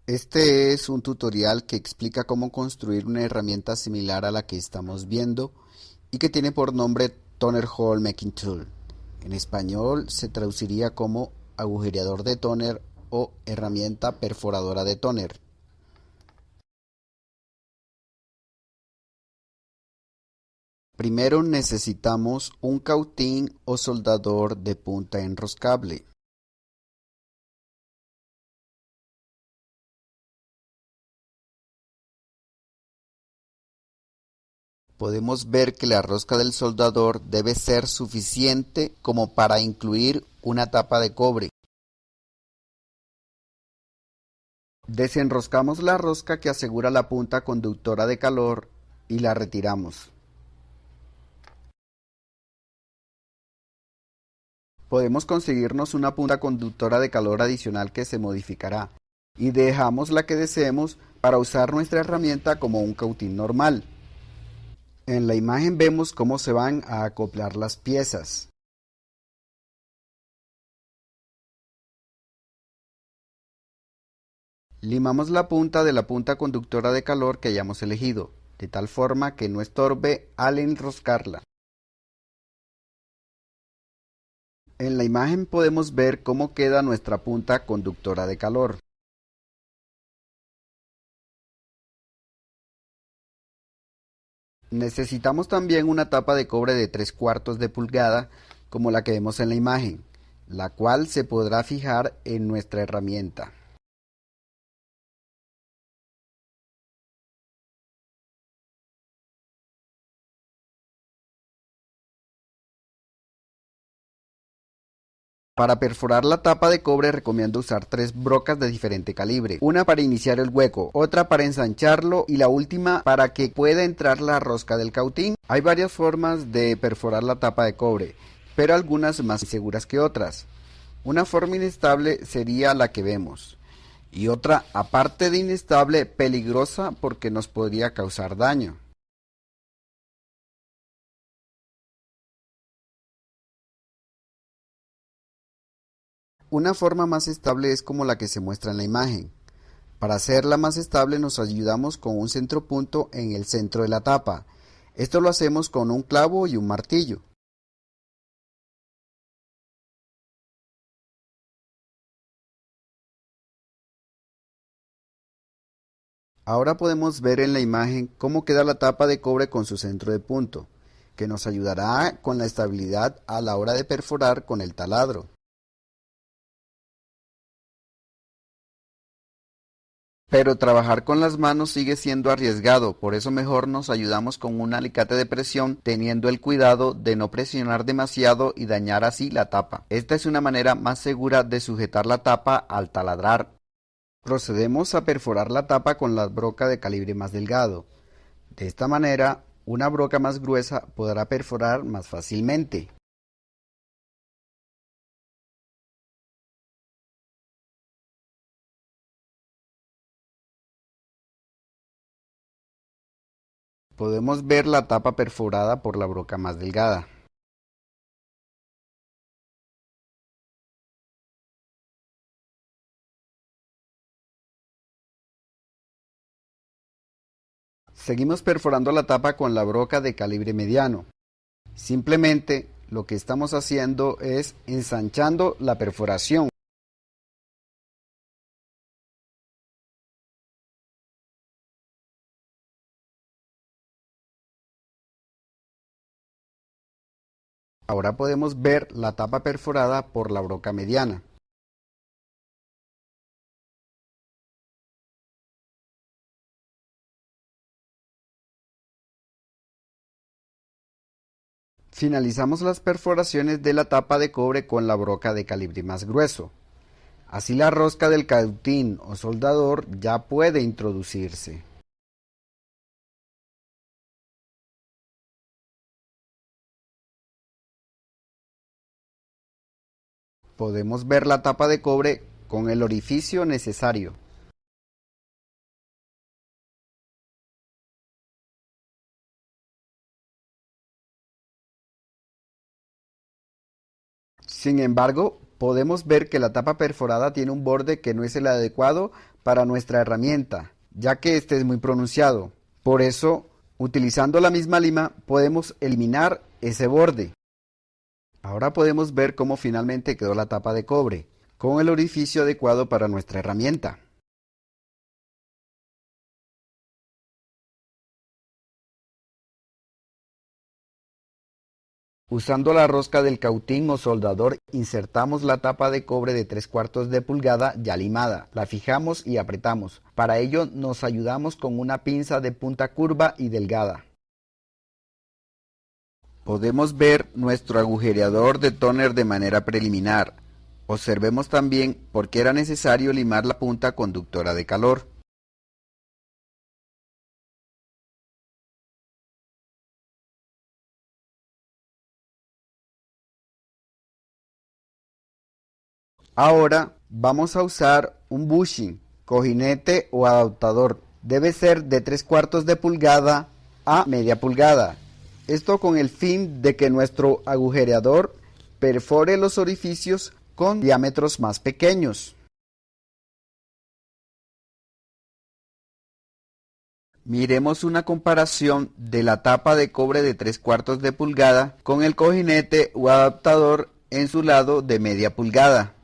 Este es un tutorial que explica cómo construir una herramienta similar a la que estamos viendo y que tiene por nombre Toner Hole Making Tool. En español se traduciría como agujereador de tóner o herramienta perforadora de tóner. Primero necesitamos un cautín o soldador de punta enroscable. Podemos ver que la rosca del soldador debe ser suficiente como para incluir una tapa de cobre. Desenroscamos la rosca que asegura la punta conductora de calor y la retiramos. Podemos conseguirnos una punta conductora de calor adicional que se modificará y dejamos la que deseemos para usar nuestra herramienta como un cautín normal. En la imagen vemos cómo se van a acoplar las piezas. Limamos la punta de la punta conductora de calor que hayamos elegido, de tal forma que no estorbe al enroscarla. En la imagen podemos ver cómo queda nuestra punta conductora de calor. Necesitamos también una tapa de cobre de 3/4 de pulgada, como la que vemos en la imagen, la cual se podrá fijar en nuestra herramienta. Para perforar la tapa de cobre recomiendo usar 3 brocas de diferente calibre, una para iniciar el hueco, otra para ensancharlo y la última para que pueda entrar la rosca del cautín. Hay varias formas de perforar la tapa de cobre, pero algunas más seguras que otras. Una forma inestable sería la que vemos, y otra, aparte de inestable, peligrosa porque nos podría causar daño. Una forma más estable es como la que se muestra en la imagen. Para hacerla más estable nos ayudamos con un centropunto en el centro de la tapa. Esto lo hacemos con un clavo y un martillo. Ahora podemos ver en la imagen cómo queda la tapa de cobre con su centro de punto, que nos ayudará con la estabilidad a la hora de perforar con el taladro. Pero trabajar con las manos sigue siendo arriesgado, por eso mejor nos ayudamos con un alicate de presión, teniendo el cuidado de no presionar demasiado y dañar así la tapa. Esta es una manera más segura de sujetar la tapa al taladrar. Procedemos a perforar la tapa con la broca de calibre más delgado. De esta manera, una broca más gruesa podrá perforar más fácilmente. Podemos ver la tapa perforada por la broca más delgada. Seguimos perforando la tapa con la broca de calibre mediano. Simplemente lo que estamos haciendo es ensanchando la perforación. Ahora podemos ver la tapa perforada por la broca mediana. Finalizamos las perforaciones de la tapa de cobre con la broca de calibre más grueso. Así la rosca del cautín o soldador ya puede introducirse. Podemos ver la tapa de cobre con el orificio necesario. Sin embargo, podemos ver que la tapa perforada tiene un borde que no es el adecuado para nuestra herramienta, ya que este es muy pronunciado. Por eso, utilizando la misma lima, podemos eliminar ese borde. Ahora podemos ver cómo finalmente quedó la tapa de cobre, con el orificio adecuado para nuestra herramienta. Usando la rosca del cautín o soldador, insertamos la tapa de cobre de 3/4 de pulgada ya limada. La fijamos y apretamos. Para ello nos ayudamos con una pinza de punta curva y delgada. Podemos ver nuestro agujereador de tóner de manera preliminar. Observemos también por qué era necesario limar la punta conductora de calor. Ahora vamos a usar un bushing, cojinete o adaptador. Debe ser de 3/4 de pulgada a media pulgada. Esto con el fin de que nuestro agujereador perfore los orificios con diámetros más pequeños. Miremos una comparación de la tapa de cobre de 3/4 de pulgada con el cojinete o adaptador en su lado de media pulgada.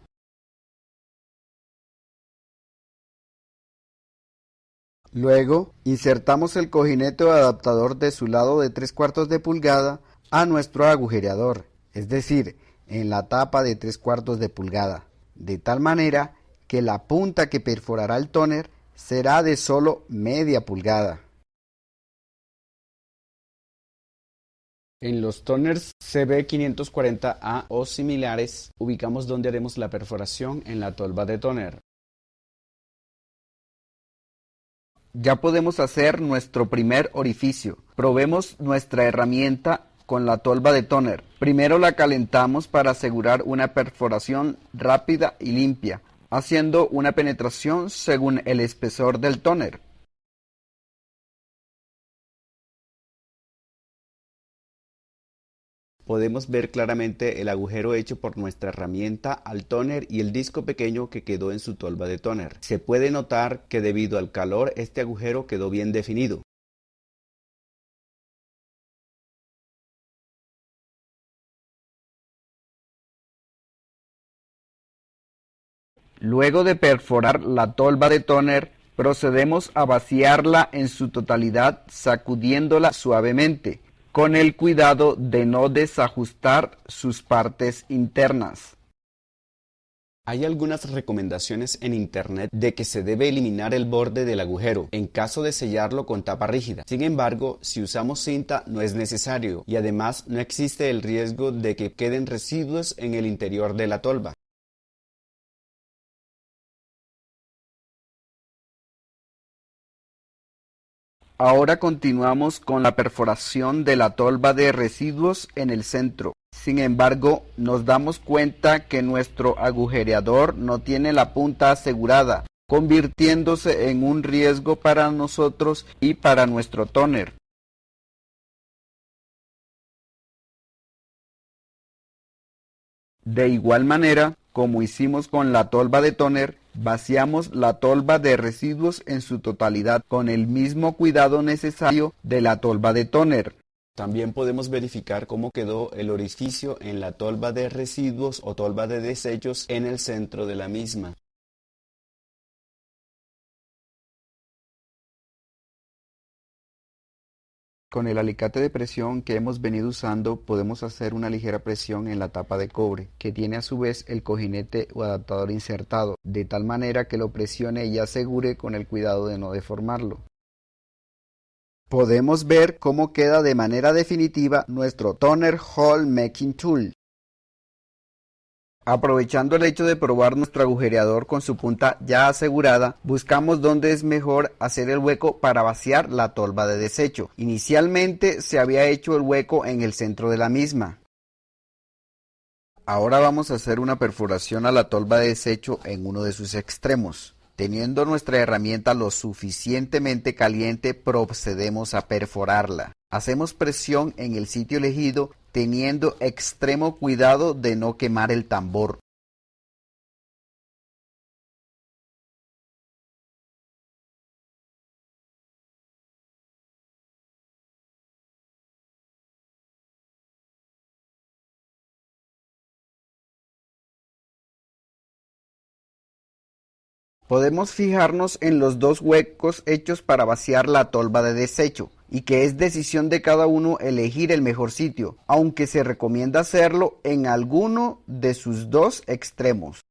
Luego, insertamos el cojinete o adaptador de su lado de 3/4 de pulgada a nuestro agujereador, es decir, en la tapa de 3/4 de pulgada, de tal manera que la punta que perforará el tóner será de solo media pulgada. En los tóners CB540A o similares, ubicamos donde haremos la perforación en la tolva de tóner. Ya podemos hacer nuestro primer orificio. Probemos nuestra herramienta con la tolva de tóner. Primero la calentamos para asegurar una perforación rápida y limpia, haciendo una penetración según el espesor del tóner. Podemos ver claramente el agujero hecho por nuestra herramienta al tóner y el disco pequeño que quedó en su tolva de tóner. Se puede notar que debido al calor este agujero quedó bien definido. Luego de perforar la tolva de tóner, procedemos a vaciarla en su totalidad sacudiéndola suavemente, con el cuidado de no desajustar sus partes internas. Hay algunas recomendaciones en internet de que se debe eliminar el borde del agujero en caso de sellarlo con tapa rígida. Sin embargo, si usamos cinta no es necesario y además no existe el riesgo de que queden residuos en el interior de la tolva. Ahora continuamos con la perforación de la tolva de residuos en el centro. Sin embargo, nos damos cuenta que nuestro agujereador no tiene la punta asegurada, convirtiéndose en un riesgo para nosotros y para nuestro tóner. De igual manera, como hicimos con la tolva de tóner, vaciamos la tolva de residuos en su totalidad con el mismo cuidado necesario de la tolva de tóner. También podemos verificar cómo quedó el orificio en la tolva de residuos o tolva de desechos en el centro de la misma. Con el alicate de presión que hemos venido usando podemos hacer una ligera presión en la tapa de cobre, que tiene a su vez el cojinete o adaptador insertado, de tal manera que lo presione y asegure con el cuidado de no deformarlo. Podemos ver cómo queda de manera definitiva nuestro Toner Hole Making Tool. Aprovechando el hecho de probar nuestro agujereador con su punta ya asegurada, buscamos dónde es mejor hacer el hueco para vaciar la tolva de desecho. Inicialmente se había hecho el hueco en el centro de la misma. Ahora vamos a hacer una perforación a la tolva de desecho en uno de sus extremos. Teniendo nuestra herramienta lo suficientemente caliente, procedemos a perforarla. Hacemos presión en el sitio elegido, teniendo extremo cuidado de no quemar el tambor. Podemos fijarnos en los dos huecos hechos para vaciar la tolva de desecho, y que es decisión de cada uno elegir el mejor sitio, aunque se recomienda hacerlo en alguno de sus dos extremos.